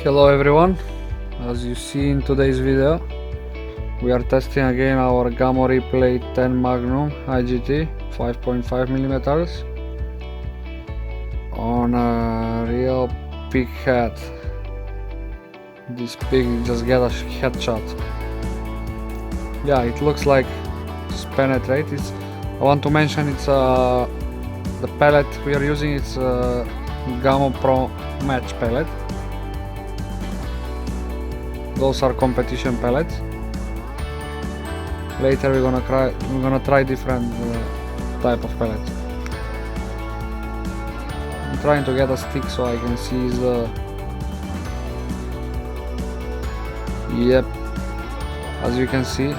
Hello everyone, as you see in today's video, we are testing again our GAMO REPLAY 10 MAGNUM IGT 5.5mm on a real pig head. This pig just got a headshot. Yeah, it looks like it's penetrated. I want to mention it's the pellet we are using, it's GAMO Pro Match pellet. Those are competition pellets. Later we're gonna try different type of pellets. I'm trying to get a stick so I can see the. Yep, as you can see,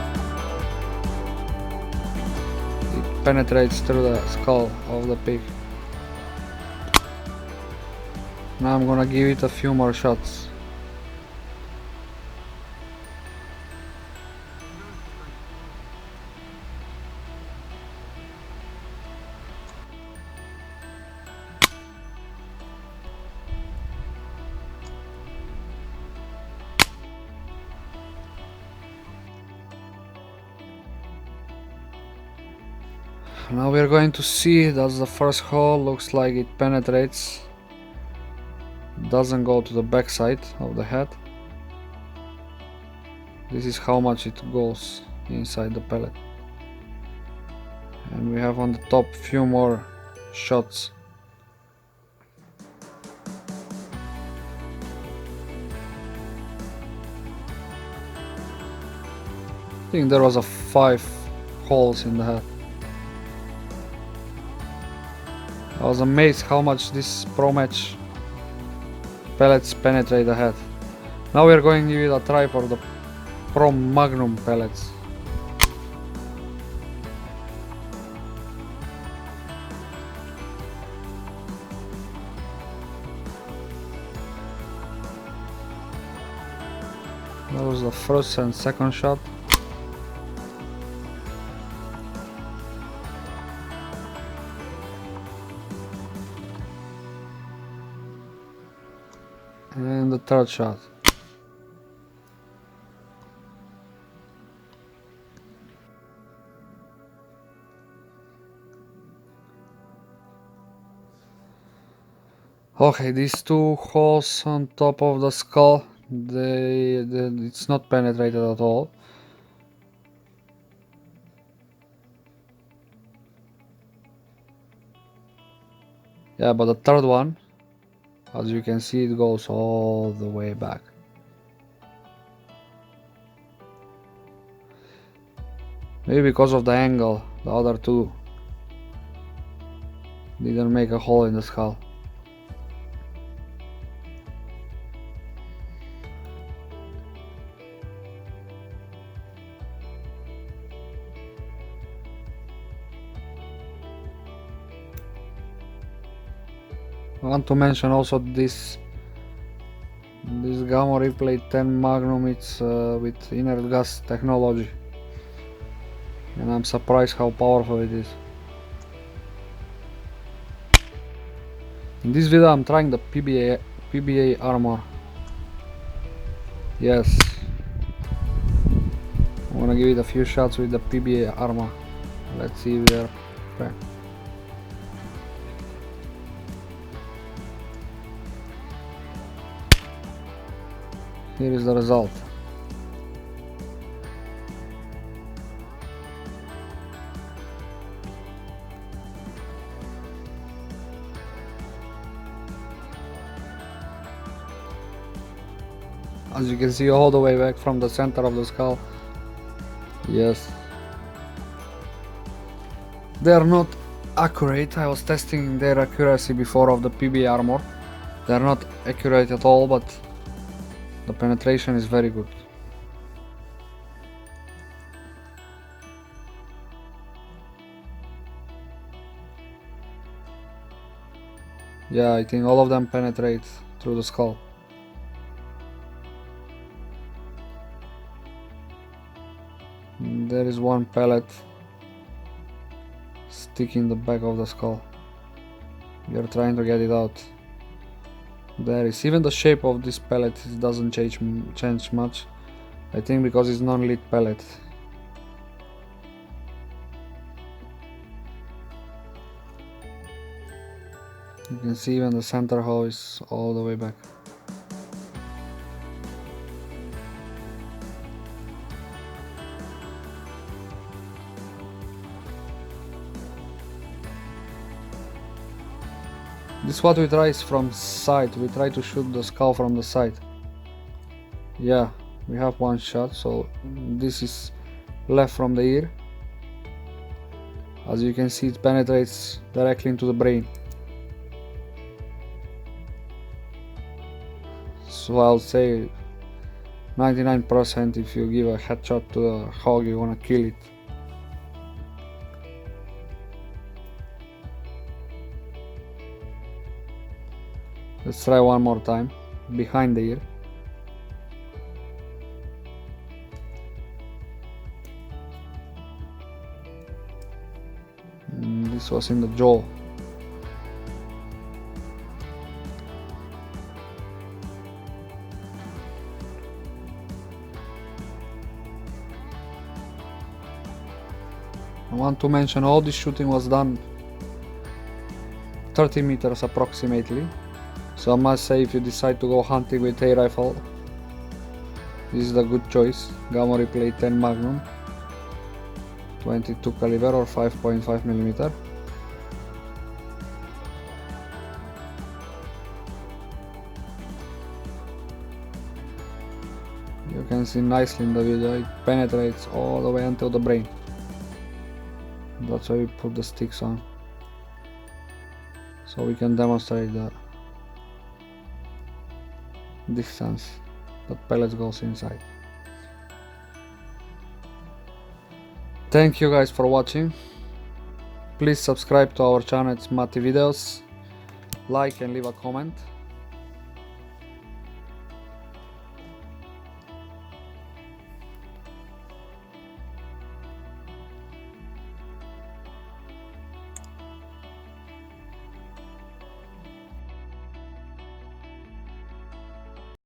it penetrates through the skull of the pig. Now I'm gonna give it a few more shots. Now we are going to see that the first hole looks like it penetrates, doesn't go to the back side of the head. This is how much it goes inside the pellet. And we have on the top few more shots. I think there was a 5 holes in the head. I was amazed how much this Pro Match pellets penetrate the head. Now we are going to give it a try for the Pro Magnum pellets. That was the first and second shot. And the third shot. Okay, these 2 holes on top of the skull, it's not penetrated at all. Yeah, but the third one, as you can see, it goes all the way back. Maybe because of the angle, the other 2 didn't make a hole in the skull. I want to mention also this GAMO REPLAY 10 MAGNUM, it's with inert gas technology, and I'm surprised how powerful it is. In this video I'm trying the PBA armor. Yes, I'm gonna give it a few shots with the PBA armor. Let's see if they're okay. Here is the result. As you can see, all the way back from the center of the skull. Yes. They are not accurate. I was testing their accuracy before of the PBA armor. They are not accurate at all, but the penetration is very good. Yeah, I think all of them penetrate through the skull. There is one pellet sticking in the back of the skull. We are trying to get it out. There is even the shape of this pellet doesn't change much. I think because it's non-lit pellet. You can see even the center hole is all the way back. This what we try is from side. We try to shoot the skull from the side. Yeah, we have one shot, so this is left from the ear. As you can see, it penetrates directly into the brain. So I'll say 99% if you give a headshot to the hog, you wanna kill it. Let's try one more time, behind the ear. This was in the jaw. I want to mention all this shooting was done 30 meters approximately. So I must say, if you decide to go hunting with a rifle, this is the good choice. GAMO REPLAY 10 Magnum 22 caliber or 5.5 millimeter. You can see nicely in the video, it penetrates all the way until the brain. That's why we put the sticks on, so we can demonstrate the distance that pellets goes inside. Thank you guys for watching. Please subscribe to our channel, it's Mati Videos. Like and leave a comment.